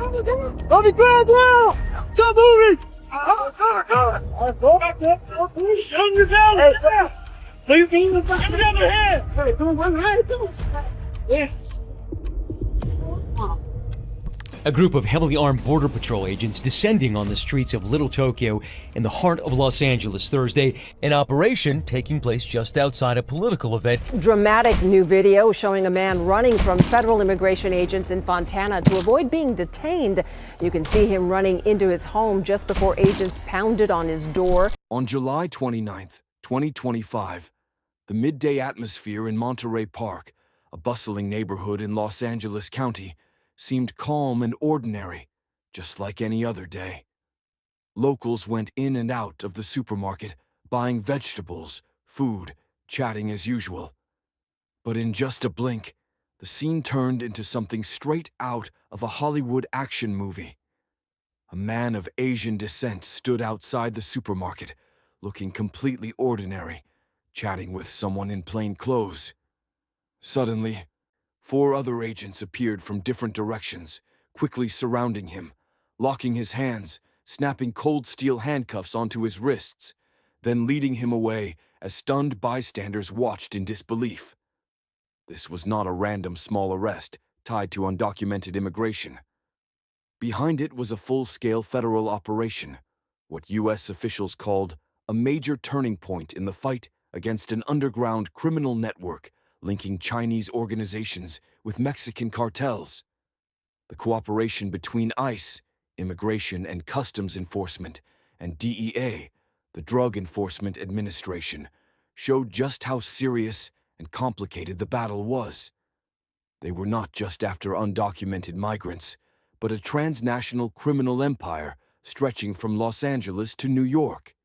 On the ground now! Stop moving! On your down! Please move the fuck down the head! Hey, come on, one hand, come on! Yes. A group of heavily armed Border Patrol agents descending on the streets of Little Tokyo in the heart of Los Angeles Thursday, an operation taking place just outside a political event. Dramatic new video showing a man running from federal immigration agents in Fontana to avoid being detained. You can see him running into his home just before agents pounded on his door. On July 29th, 2025, the midday atmosphere in Monterey Park, a bustling neighborhood in Los Angeles County, seemed calm and ordinary, just like any other day. Locals went in and out of the supermarket, buying vegetables, food, chatting as usual. But in just a blink, the scene turned into something straight out of a Hollywood action movie. A man of Asian descent stood outside the supermarket, looking completely ordinary, chatting with someone in plain clothes. Suddenly, 4 other agents appeared from different directions, quickly surrounding him, locking his hands, snapping cold steel handcuffs onto his wrists, then leading him away as stunned bystanders watched in disbelief. This was not a random small arrest tied to undocumented immigration. Behind it was a full-scale federal operation, what U.S. officials called a major turning point in the fight against an underground criminal network linking Chinese organizations with Mexican cartels. The cooperation between ICE, Immigration and Customs Enforcement, and DEA, the Drug Enforcement Administration, showed just how serious and complicated the battle was. They were not just after undocumented migrants, but a transnational criminal empire stretching from Los Angeles to New York.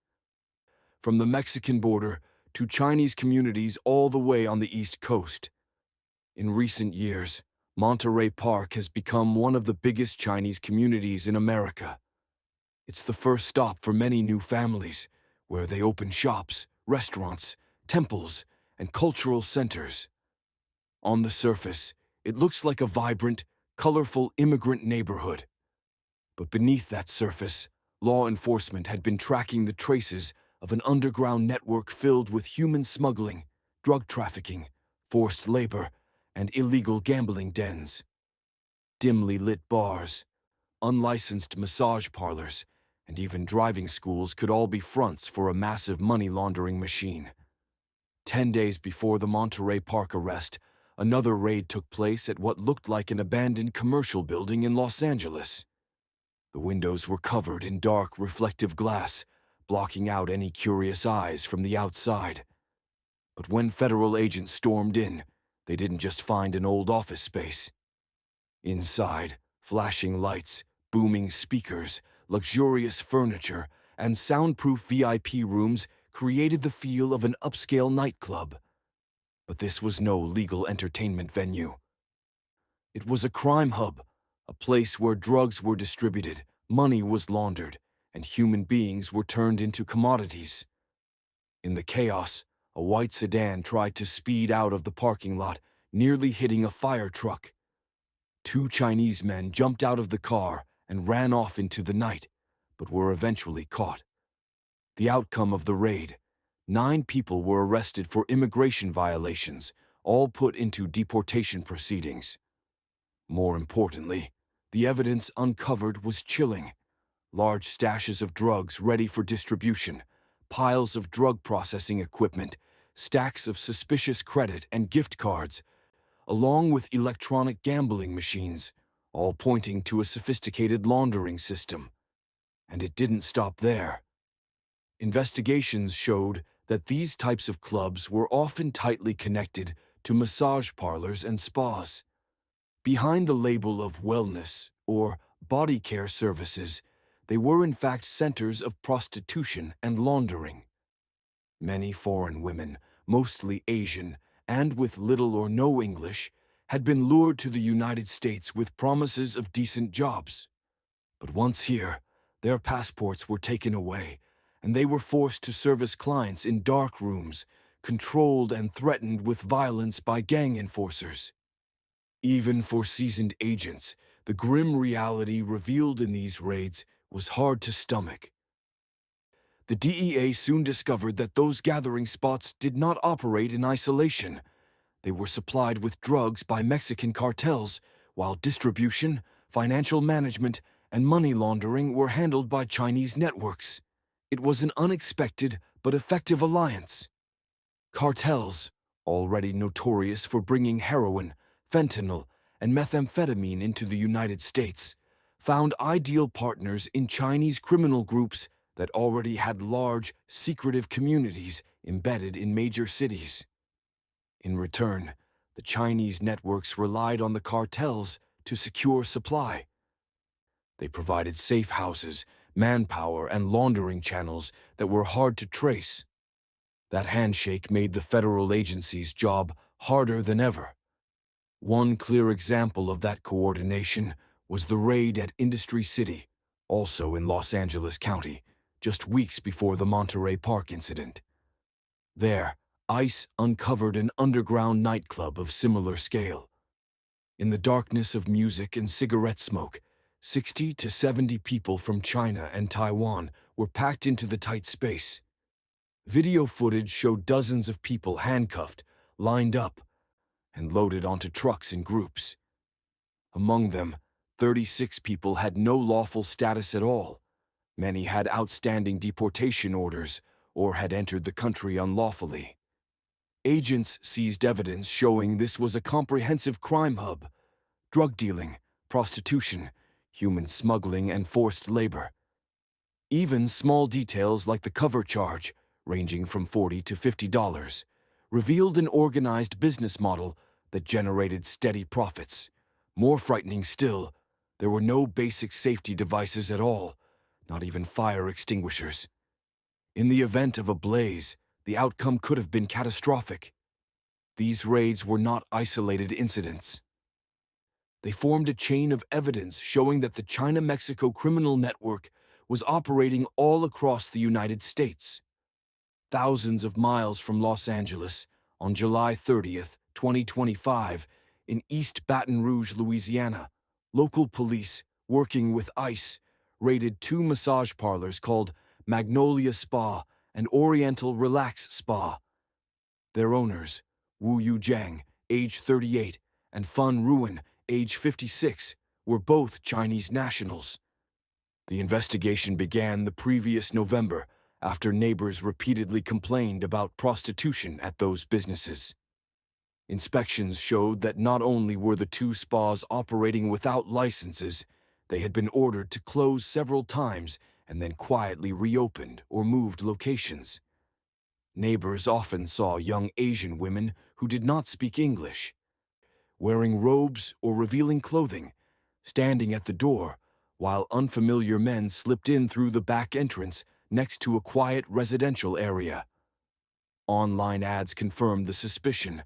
From the Mexican border to Chinese communities all the way on the East Coast. In recent years, Monterey Park has become one of the biggest Chinese communities in America. It's the first stop for many new families, where they open shops, restaurants, temples, and cultural centers. On the surface, it looks like a vibrant, colorful immigrant neighborhood. But beneath that surface, law enforcement had been tracking the traces of an underground network filled with human smuggling, drug trafficking, forced labor, and illegal gambling dens. Dimly lit bars, unlicensed massage parlors, and even driving schools could all be fronts for a massive money laundering machine. 10 days before the Monterey Park arrest, another raid took place at what looked like an abandoned commercial building in Los Angeles. The windows were covered in dark, reflective glass, blocking out any curious eyes from the outside. But when federal agents stormed in, they didn't just find an old office space. Inside, flashing lights, booming speakers, luxurious furniture, and soundproof VIP rooms created the feel of an upscale nightclub. But this was no legal entertainment venue. It was a crime hub, a place where drugs were distributed, money was laundered, and human beings were turned into commodities. In the chaos, a white sedan tried to speed out of the parking lot, nearly hitting a fire truck. 2 Chinese men jumped out of the car and ran off into the night, but were eventually caught. The outcome of the raid: 9 people were arrested for immigration violations, all put into deportation proceedings. More importantly, the evidence uncovered was chilling. Large stashes of drugs ready for distribution, piles of drug processing equipment, stacks of suspicious credit and gift cards, along with electronic gambling machines, all pointing to a sophisticated laundering system. And it didn't stop there. Investigations showed that these types of clubs were often tightly connected to massage parlors and spas. Behind the label of wellness or body care services, they were in fact centers of prostitution and laundering. Many foreign women, mostly Asian, and with little or no English, had been lured to the United States with promises of decent jobs. But once here, their passports were taken away, and they were forced to service clients in dark rooms, controlled and threatened with violence by gang enforcers. Even for seasoned agents, The grim reality revealed in these raids was hard to stomach. The DEA soon discovered that those gathering spots did not operate in isolation. They were supplied with drugs by Mexican cartels, while distribution, financial management, and money laundering were handled by Chinese networks. It was an unexpected but effective alliance. Cartels, already notorious for bringing heroin, fentanyl, and methamphetamine into the United States, found ideal partners in Chinese criminal groups that already had large, secretive communities embedded in major cities. In return, the Chinese networks relied on the cartels to secure supply. They provided safe houses, manpower, and laundering channels that were hard to trace. That handshake made the federal agency's job harder than ever. One clear example of that coordination was the raid at Industry City, also in Los Angeles County, just weeks before the Monterey Park incident. There, ICE uncovered an underground nightclub of similar scale. In the darkness of music and cigarette smoke, 60 to 70 people from China and Taiwan were packed into the tight space. Video footage showed dozens of people handcuffed, lined up, and loaded onto trucks in groups. Among them, 36 people had no lawful status at all. Many had outstanding deportation orders or had entered the country unlawfully. Agents seized evidence showing this was a comprehensive crime hub: drug dealing, prostitution, human smuggling, and forced labor. Even small details like the cover charge, ranging from $40 to $50, revealed an organized business model that generated steady profits. More frightening still, there were no basic safety devices at all, not even fire extinguishers. In the event of a blaze, the outcome could have been catastrophic. These raids were not isolated incidents. They formed a chain of evidence showing that the China-Mexico criminal network was operating all across the United States. Thousands of miles from Los Angeles, on July 30th, 2025, in East Baton Rouge, Louisiana, local police, working with ICE, raided two massage parlors called Magnolia Spa and Oriental Relax Spa. Their owners, Wu Yu Jiang, age 38, and Fun Ruan, age 56, were both Chinese nationals. The investigation began the previous November after neighbors repeatedly complained about prostitution at those businesses. Inspections showed that not only were the two spas operating without licenses, they had been ordered to close several times and then quietly reopened or moved locations. Neighbors often saw young Asian women who did not speak English, wearing robes or revealing clothing, standing at the door, while unfamiliar men slipped in through the back entrance next to a quiet residential area. Online ads confirmed the suspicion,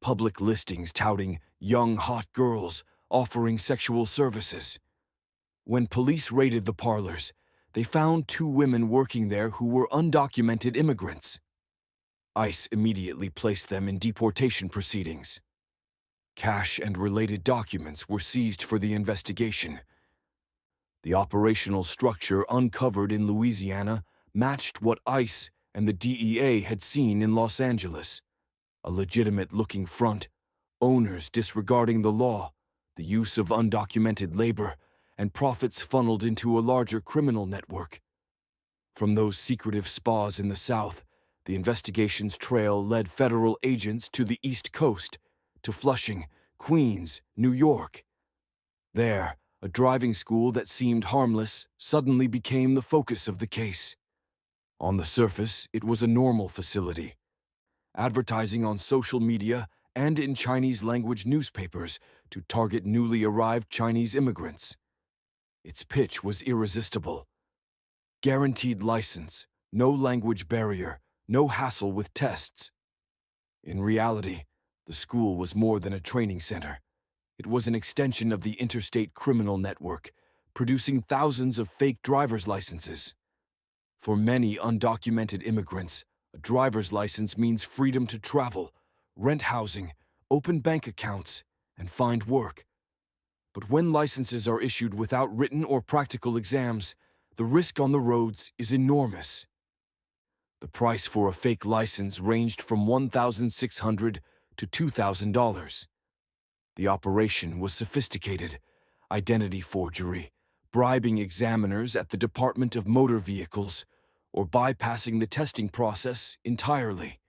public listings touting young hot girls offering sexual services. When police raided the parlors, they found two women working there who were undocumented immigrants. ICE immediately placed them in deportation proceedings. Cash and related documents were seized for the investigation. The operational structure uncovered in Louisiana matched what ICE and the DEA had seen in Los Angeles: a legitimate-looking front, owners disregarding the law, the use of undocumented labor, and profits funneled into a larger criminal network. From those secretive spas in the South, the investigation's trail led federal agents to the East Coast, to Flushing, Queens, New York. There, a driving school that seemed harmless suddenly became the focus of the case. On the surface, it was a normal facility. Advertising on social media and in Chinese-language newspapers to target newly arrived Chinese immigrants. Its pitch was irresistible. Guaranteed license, no language barrier, no hassle with tests. In reality, the school was more than a training center. It was an extension of the interstate criminal network, producing thousands of fake driver's licenses. For many undocumented immigrants, a driver's license means freedom to travel, rent housing, open bank accounts, and find work. But when licenses are issued without written or practical exams, the risk on the roads is enormous. The price for a fake license ranged from $1,600 to $2,000. The operation was sophisticated: identity forgery, bribing examiners at the Department of Motor Vehicles, or bypassing the testing process entirely.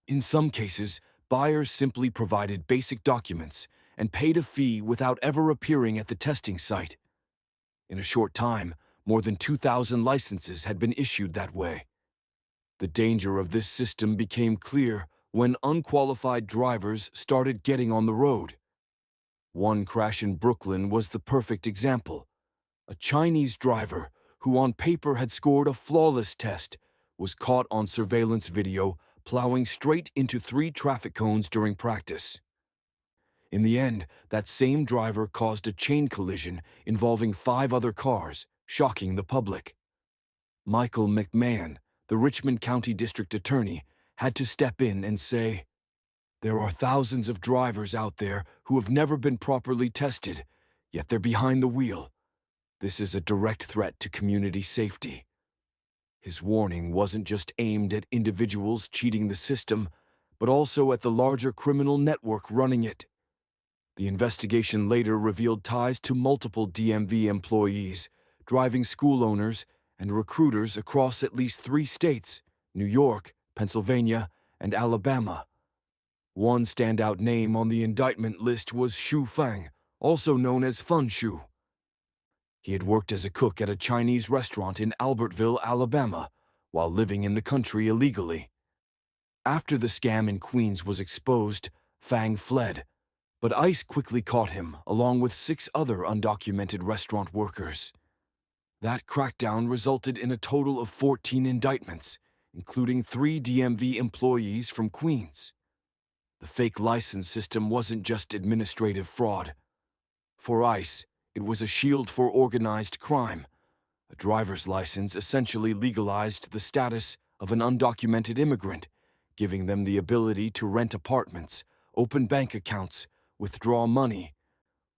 In some cases, buyers simply provided basic documents and paid a fee without ever appearing at the testing site. In a short time, more than 2,000 licenses had been issued that way. The danger of this system became clear when unqualified drivers started getting on the road. One crash in Brooklyn was the perfect example. A Chinese driver, who on paper had scored a flawless test, was caught on surveillance video plowing straight into 3 traffic cones during practice. In the end, that same driver caused a chain collision involving 5 other cars, shocking the public. Michael McMahon, the Richmond County District Attorney, had to step in and say, "There are thousands of drivers out there who have never been properly tested, yet they're behind the wheel. This is a direct threat to community safety." His warning wasn't just aimed at individuals cheating the system, but also at the larger criminal network running it. The investigation later revealed ties to multiple DMV employees, driving school owners, and recruiters across at least 3 states: New York, Pennsylvania, and Alabama. One standout name on the indictment list was Xu Feng, also known as Fun Shu. He had worked as a cook at a Chinese restaurant in Albertville, Alabama, while living in the country illegally. After the scam in Queens was exposed, Fang fled, but ICE quickly caught him along with 6 other undocumented restaurant workers. That crackdown resulted in a total of 14 indictments, including 3 DMV employees from Queens. The fake license system wasn't just administrative fraud. For ICE, it was a shield for organized crime. A driver's license essentially legalized the status of an undocumented immigrant, giving them the ability to rent apartments, open bank accounts, withdraw money,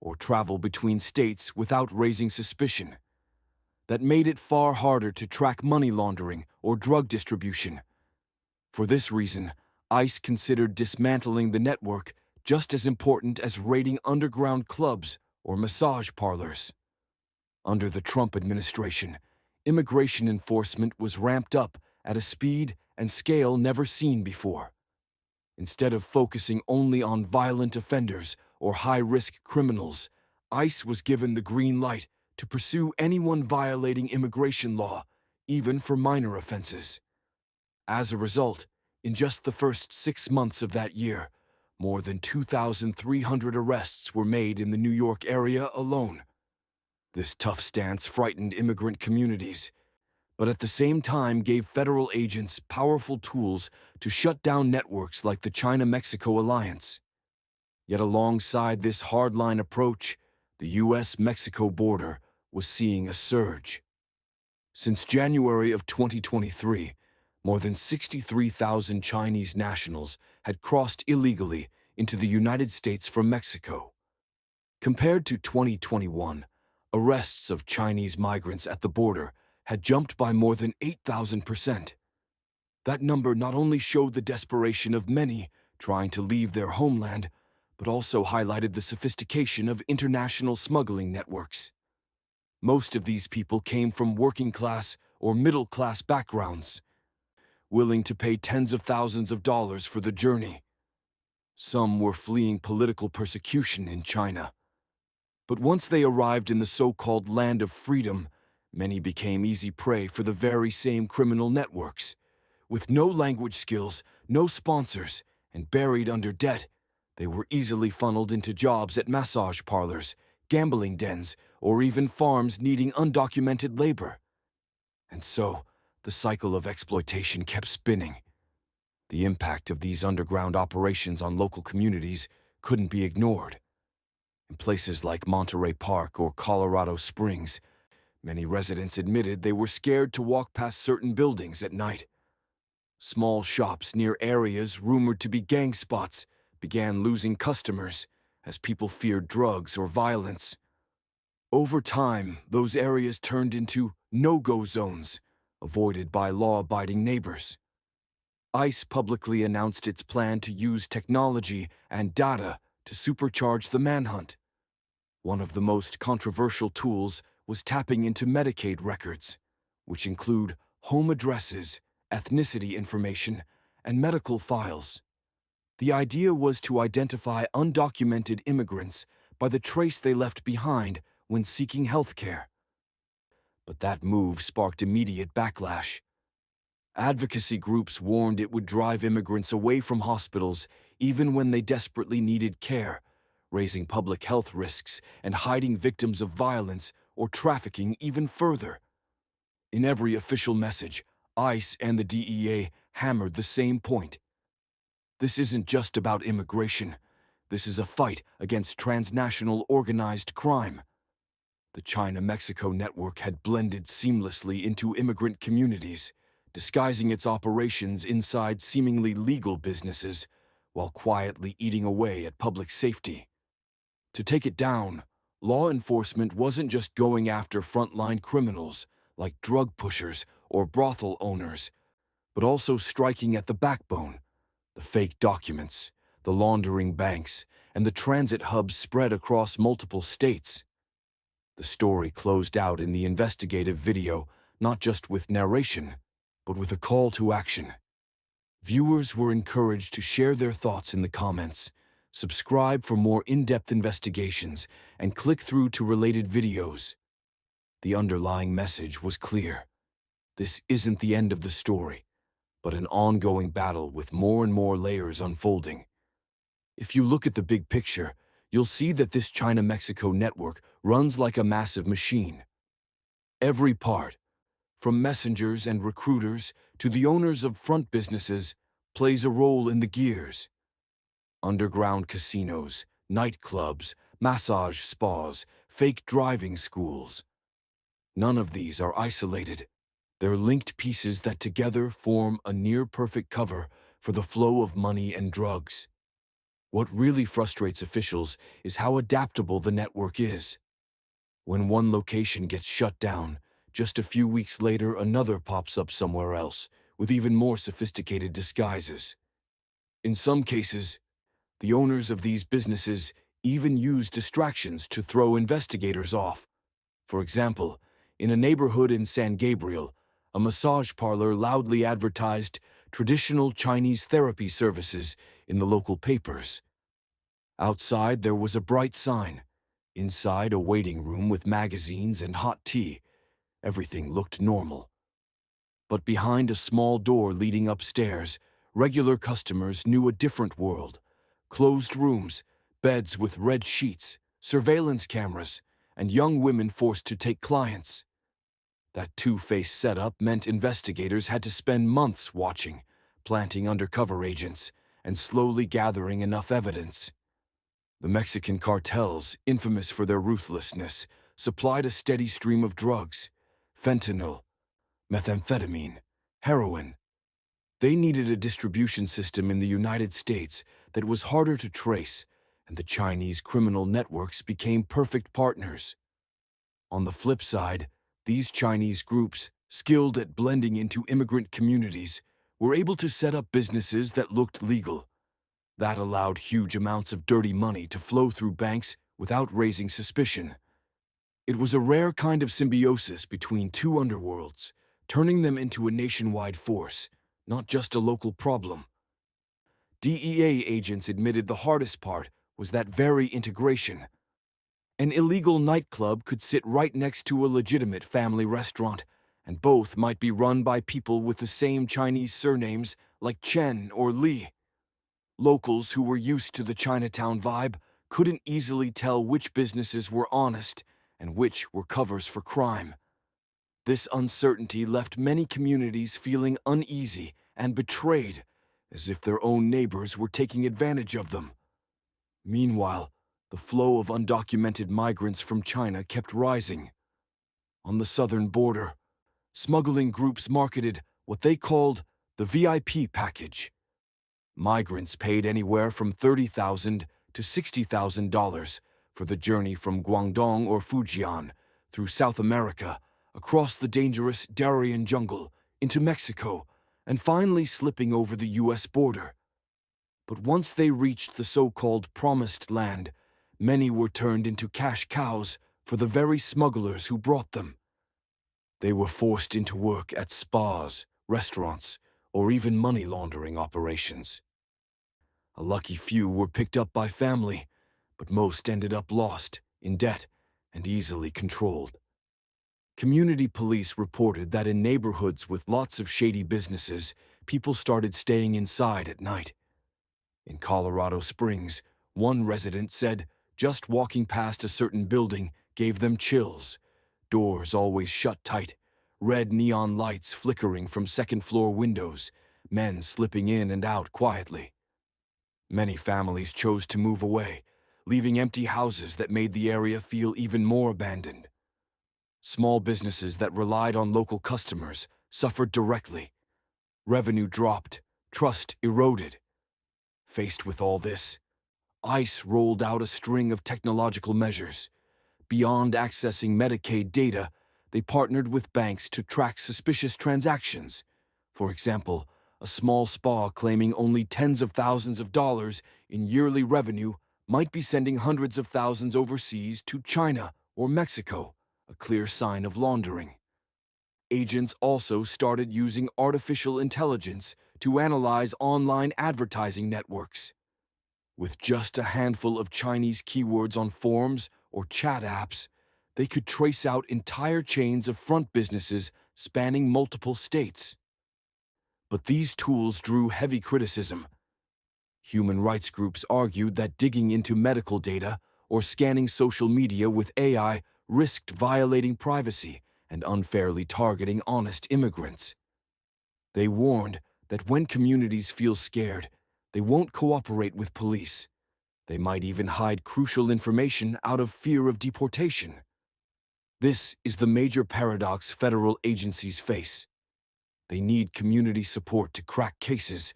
or travel between states without raising suspicion. That made it far harder to track money laundering or drug distribution. For this reason, ICE considered dismantling the network just as important as raiding underground clubs or massage parlors. Under the Trump administration, immigration enforcement was ramped up at a speed and scale never seen before. Instead of focusing only on violent offenders or high-risk criminals, ICE was given the green light to pursue anyone violating immigration law, even for minor offenses. As a result, in just the first 6 months of that year, more than 2,300 arrests were made in the New York area alone. This tough stance frightened immigrant communities, but at the same time gave federal agents powerful tools to shut down networks like the China-Mexico alliance. Yet alongside this hardline approach, the U.S.-Mexico border was seeing a surge. Since January of 2023, more than 63,000 Chinese nationals had crossed illegally into the United States from Mexico. Compared to 2021, arrests of Chinese migrants at the border had jumped by more than 8,000%. That number not only showed the desperation of many trying to leave their homeland, but also highlighted the sophistication of international smuggling networks. Most of these people came from working-class or middle-class backgrounds, willing to pay tens of thousands of dollars for the journey. Some were fleeing political persecution in China. But once they arrived in the so-called land of freedom, many became easy prey for the very same criminal networks. With no language skills, no sponsors, and buried under debt, they were easily funneled into jobs at massage parlors, gambling dens, or even farms needing undocumented labor. And so, the cycle of exploitation kept spinning. The impact of these underground operations on local communities couldn't be ignored. In places like Monterey Park or Colorado Springs, many residents admitted they were scared to walk past certain buildings at night. Small shops near areas rumored to be gang spots began losing customers, as people feared drugs or violence. Over time, those areas turned into no-go zones, avoided by law-abiding neighbors. ICE publicly announced its plan to use technology and data to supercharge the manhunt. One of the most controversial tools was tapping into Medicaid records, which include home addresses, ethnicity information, and medical files. The idea was to identify undocumented immigrants by the trace they left behind when seeking health care. But that move sparked immediate backlash. Advocacy groups warned it would drive immigrants away from hospitals even when they desperately needed care, raising public health risks and hiding victims of violence or trafficking even further. In every official message, ICE and the DEA hammered the same point. This isn't just about immigration. This is a fight against transnational organized crime. The China-Mexico network had blended seamlessly into immigrant communities, disguising its operations inside seemingly legal businesses while quietly eating away at public safety. To take it down, law enforcement wasn't just going after frontline criminals like drug pushers or brothel owners, but also striking at the backbone, the fake documents, the laundering banks, and the transit hubs spread across multiple states. The story closed out in the investigative video, not just with narration, but with a call to action. Viewers were encouraged to share their thoughts in the comments, subscribe for more in-depth investigations, and click through to related videos. The underlying message was clear. This isn't the end of the story, but an ongoing battle with more and more layers unfolding. If you look at the big picture, you'll see that this China-Mexico network runs like a massive machine. Every part, from messengers and recruiters to the owners of front businesses, plays a role in the gears. Underground casinos, nightclubs, massage spas, fake driving schools. None of these are isolated. They're linked pieces that together form a near-perfect cover for the flow of money and drugs. What really frustrates officials is how adaptable the network is. When one location gets shut down, just a few weeks later another pops up somewhere else, with even more sophisticated disguises. In some cases, the owners of these businesses even use distractions to throw investigators off. For example, in a neighborhood in San Gabriel, a massage parlor loudly advertised traditional Chinese therapy services in the local papers. Outside, there was a bright sign. Inside, a waiting room with magazines and hot tea. Everything looked normal. But behind a small door leading upstairs, regular customers knew a different world. Closed rooms, beds with red sheets, surveillance cameras, and young women forced to take clients. That two-faced setup meant investigators had to spend months watching, planting undercover agents, and slowly gathering enough evidence. The Mexican cartels, infamous for their ruthlessness, supplied a steady stream of drugs: fentanyl, methamphetamine, heroin. They needed a distribution system in the United States that was harder to trace, and the Chinese criminal networks became perfect partners. On the flip side, these Chinese groups, skilled at blending into immigrant communities, were able to set up businesses that looked legal. That allowed huge amounts of dirty money to flow through banks without raising suspicion. It was a rare kind of symbiosis between two underworlds, turning them into a nationwide force, not just a local problem. DEA agents admitted the hardest part was that very integration. An illegal nightclub could sit right next to a legitimate family restaurant, and both might be run by people with the same Chinese surnames like Chen or Li. Locals who were used to the Chinatown vibe couldn't easily tell which businesses were honest and which were covers for crime. This uncertainty left many communities feeling uneasy and betrayed, as if their own neighbors were taking advantage of them. Meanwhile, the flow of undocumented migrants from China kept rising. On the southern border, smuggling groups marketed what they called the VIP package. Migrants paid anywhere from $30,000 to $60,000 for the journey from Guangdong or Fujian through South America, across the dangerous Darien jungle, into Mexico, and finally slipping over the U.S. border. But once they reached the so-called Promised Land, many were turned into cash cows for the very smugglers who brought them. They were forced into work at spas, restaurants, or even money laundering operations. A lucky few were picked up by family, but most ended up lost, in debt, and easily controlled. Community police reported that in neighborhoods with lots of shady businesses, people started staying inside at night. In Colorado Springs, one resident said just walking past a certain building gave them chills. Doors always shut tight, red neon lights flickering from second-floor windows, men slipping in and out quietly. Many families chose to move away, leaving empty houses that made the area feel even more abandoned. Small businesses that relied on local customers suffered directly. Revenue dropped, trust eroded. Faced with all this, ICE rolled out a string of technological measures. Beyond accessing Medicaid data, they partnered with banks to track suspicious transactions. For example, a small spa claiming only tens of thousands of dollars in yearly revenue might be sending hundreds of thousands overseas to China or Mexico, a clear sign of laundering. Agents also started using artificial intelligence to analyze online advertising networks. With just a handful of Chinese keywords on forums or chat apps, they could trace out entire chains of front businesses spanning multiple states. But these tools drew heavy criticism. Human rights groups argued that digging into medical data or scanning social media with AI risked violating privacy and unfairly targeting honest immigrants. They warned that when communities feel scared, they won't cooperate with police. They might even hide crucial information out of fear of deportation. This is the major paradox federal agencies face. They need community support to crack cases,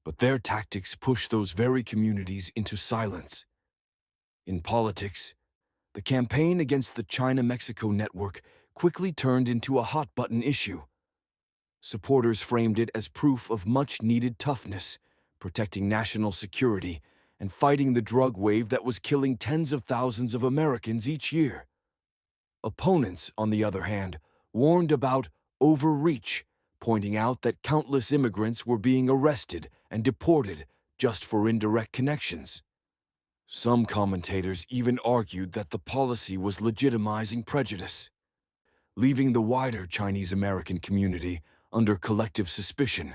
but their tactics push those very communities into silence. In politics, the campaign against the China-Mexico network quickly turned into a hot-button issue. Supporters framed it as proof of much-needed toughness, protecting national security and fighting the drug wave that was killing tens of thousands of Americans each year. Opponents, on the other hand, warned about overreach, pointing out that countless immigrants were being arrested and deported just for indirect connections. Some commentators even argued that the policy was legitimizing prejudice, leaving the wider Chinese-American community under collective suspicion.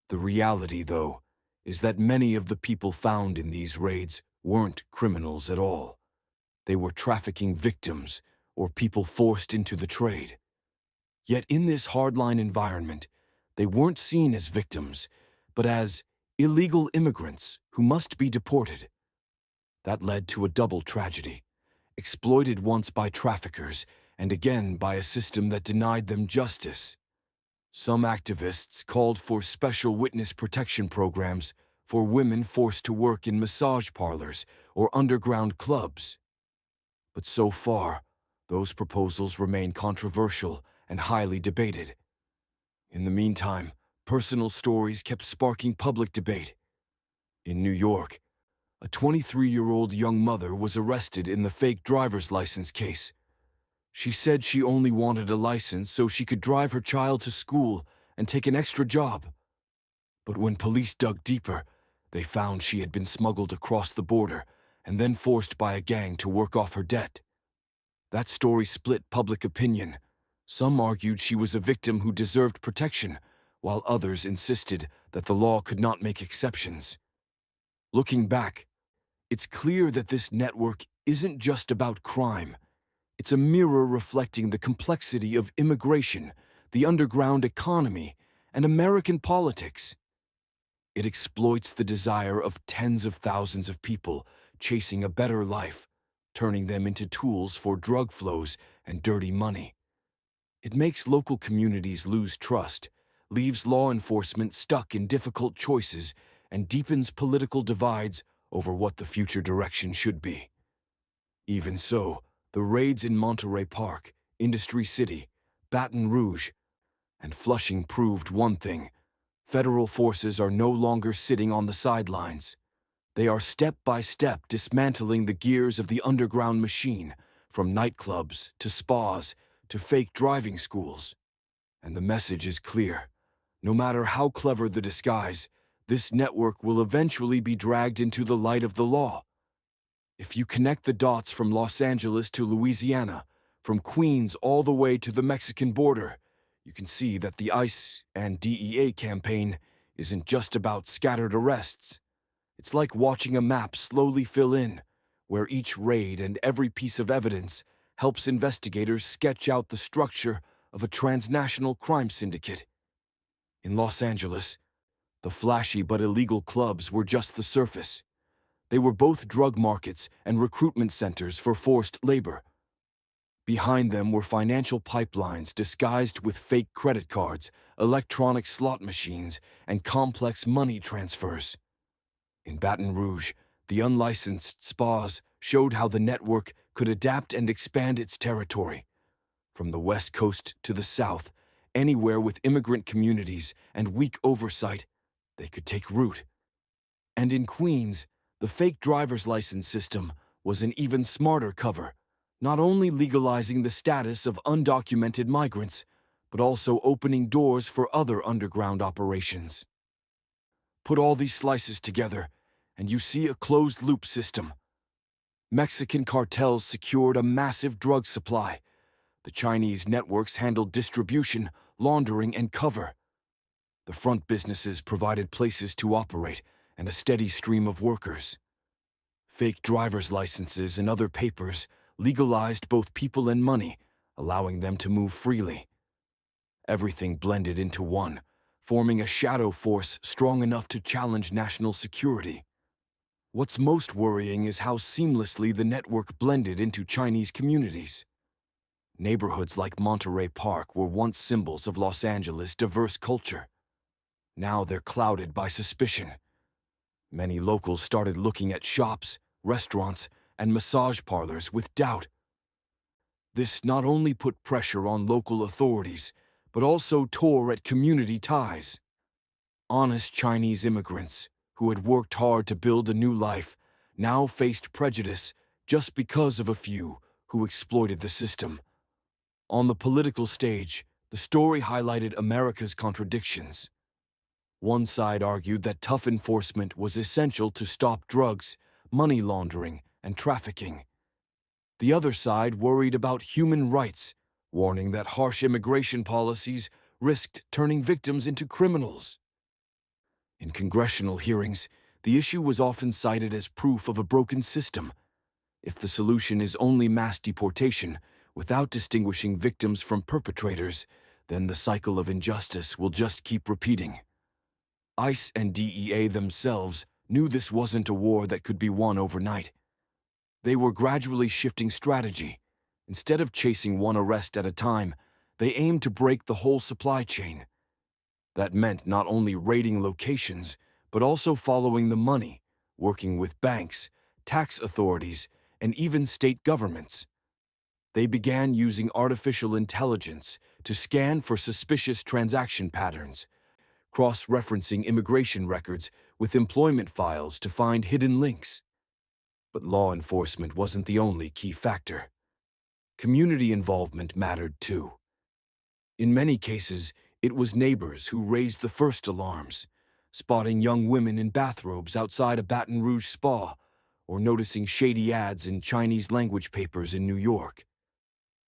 The reality, though, is that many of the people found in these raids weren't criminals at all. They were trafficking victims or people forced into the trade. Yet in this hardline environment, they weren't seen as victims, but as illegal immigrants who must be deported. That led to a double tragedy, exploited once by traffickers and again by a system that denied them justice. Some activists called for special witness protection programs for women forced to work in massage parlors or underground clubs. But so far, those proposals remain controversial and highly debated. In the meantime, personal stories kept sparking public debate. In New York, a 23-year-old young mother was arrested in the fake driver's license case. She said she only wanted a license so she could drive her child to school and take an extra job. But when police dug deeper, they found she had been smuggled across the border and then forced by a gang to work off her debt. That story split public opinion. Some argued she was a victim who deserved protection, while others insisted that the law could not make exceptions. Looking back, it's clear that this network isn't just about crime. It's a mirror reflecting the complexity of immigration, the underground economy, and American politics. It exploits the desire of tens of thousands of people chasing a better life, turning them into tools for drug flows and dirty money. It makes local communities lose trust, leaves law enforcement stuck in difficult choices, and deepens political divides over what the future direction should be. Even so, the raids in Monterey Park, Industry City, Baton Rouge, and Flushing proved one thing: federal forces are no longer sitting on the sidelines. They are step by step dismantling the gears of the underground machine, from nightclubs to spas to fake driving schools. And the message is clear: no matter how clever the disguise, this network will eventually be dragged into the light of the law. If you connect the dots from Los Angeles to Louisiana, from Queens all the way to the Mexican border, you can see that the ICE and DEA campaign isn't just about scattered arrests. It's like watching a map slowly fill in, where each raid and every piece of evidence helps investigators sketch out the structure of a transnational crime syndicate. In Los Angeles, the flashy but illegal clubs were just the surface. They were both drug markets and recruitment centers for forced labor. Behind them were financial pipelines disguised with fake credit cards, electronic slot machines, and complex money transfers. In Baton Rouge, the unlicensed spas showed how the network could adapt and expand its territory. From the West Coast to the South, anywhere with immigrant communities and weak oversight, they could take root. And in Queens, the fake driver's license system was an even smarter cover, not only legalizing the status of undocumented migrants, but also opening doors for other underground operations. Put all these slices together, and you see a closed-loop system. Mexican cartels secured a massive drug supply. The Chinese networks handled distribution, laundering, and cover. The front businesses provided places to operate and a steady stream of workers. Fake driver's licenses and other papers legalized both people and money, allowing them to move freely. Everything blended into one, forming a shadow force strong enough to challenge national security. What's most worrying is how seamlessly the network blended into Chinese communities. Neighborhoods like Monterey Park were once symbols of Los Angeles' diverse culture. Now they're clouded by suspicion. Many locals started looking at shops, restaurants, and massage parlors with doubt. This not only put pressure on local authorities, but also tore at community ties. Honest Chinese immigrants, who had worked hard to build a new life, now faced prejudice just because of a few who exploited the system. On the political stage, the story highlighted America's contradictions. One side argued that tough enforcement was essential to stop drugs, money laundering, and trafficking. The other side worried about human rights, warning that harsh immigration policies risked turning victims into criminals. In congressional hearings, the issue was often cited as proof of a broken system. If the solution is only mass deportation, without distinguishing victims from perpetrators, then the cycle of injustice will just keep repeating. ICE and DEA themselves knew this wasn't a war that could be won overnight. They were gradually shifting strategy. Instead of chasing one arrest at a time, they aimed to break the whole supply chain. That meant not only raiding locations, but also following the money, working with banks, tax authorities, and even state governments. They began using artificial intelligence to scan for suspicious transaction patterns, cross-referencing immigration records with employment files to find hidden links. But law enforcement wasn't the only key factor. Community involvement mattered too. In many cases, it was neighbors who raised the first alarms, spotting young women in bathrobes outside a Baton Rouge spa, or noticing shady ads in Chinese language papers in New York.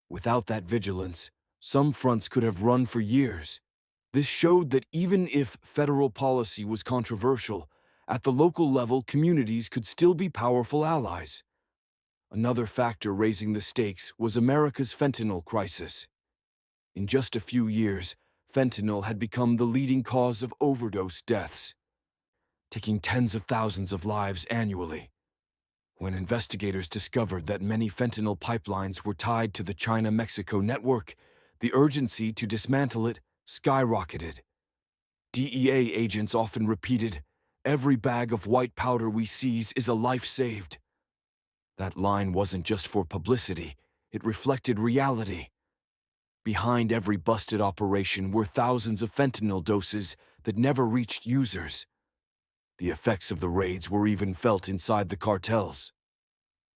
Without that vigilance, some fronts could have run for years. This showed that even if federal policy was controversial, at the local level, communities could still be powerful allies. Another factor raising the stakes was America's fentanyl crisis. In just a few years, fentanyl had become the leading cause of overdose deaths, taking tens of thousands of lives annually. When investigators discovered that many fentanyl pipelines were tied to the China-Mexico network, the urgency to dismantle it skyrocketed. DEA agents often repeated, Every bag of white powder we seize is a life saved. That line wasn't just for publicity, it reflected reality. Behind every busted operation were thousands of fentanyl doses that never reached users. The effects of the raids were even felt inside the cartels.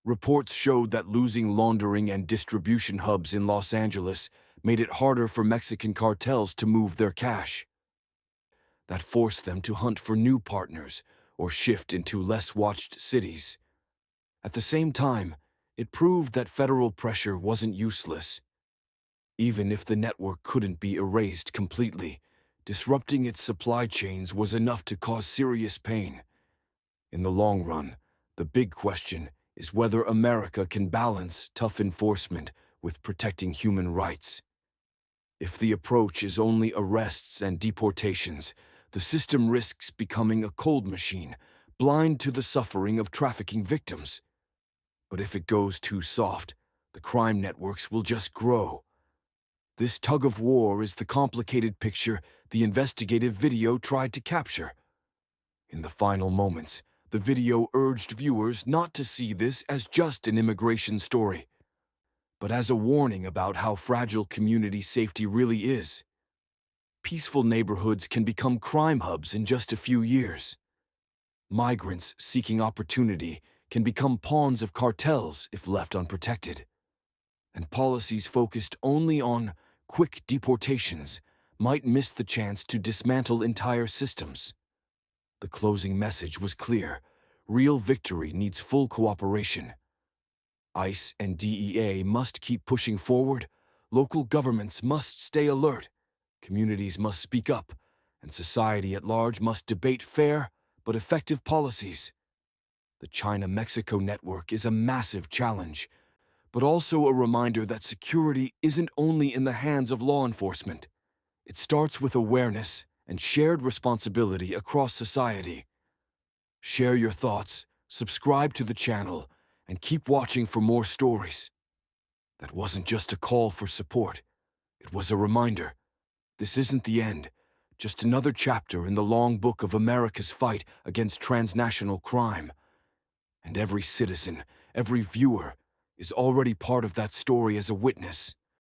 Reports showed that losing laundering and distribution hubs in Los Angeles made it harder for Mexican cartels to move their cash. That forced them to hunt for new partners or shift into less watched cities. At the same time, it proved that federal pressure wasn't useless. Even if the network couldn't be erased completely, disrupting its supply chains was enough to cause serious pain. In the long run, the big question is whether America can balance tough enforcement with protecting human rights. If the approach is only arrests and deportations, the system risks becoming a cold machine, blind to the suffering of trafficking victims. But if it goes too soft, the crime networks will just grow. This tug of war is the complicated picture the investigative video tried to capture. In the final moments, the video urged viewers not to see this as just an immigration story, but as a warning about how fragile community safety really is. Peaceful neighborhoods can become crime hubs in just a few years. Migrants seeking opportunity can become pawns of cartels if left unprotected. And policies focused only on quick deportations might miss the chance to dismantle entire systems. The closing message was clear: real victory needs full cooperation. ICE and DEA must keep pushing forward, local governments must stay alert, communities must speak up, and society at large must debate fair but effective policies. The China-Mexico network is a massive challenge, but also a reminder that security isn't only in the hands of law enforcement. It starts with awareness and shared responsibility across society. Share your thoughts, subscribe to the channel, and keep watching for more stories. That wasn't just a call for support. It was a reminder. This isn't the end, just another chapter in the long book of America's fight against transnational crime. And every citizen, every viewer, is already part of that story as a witness.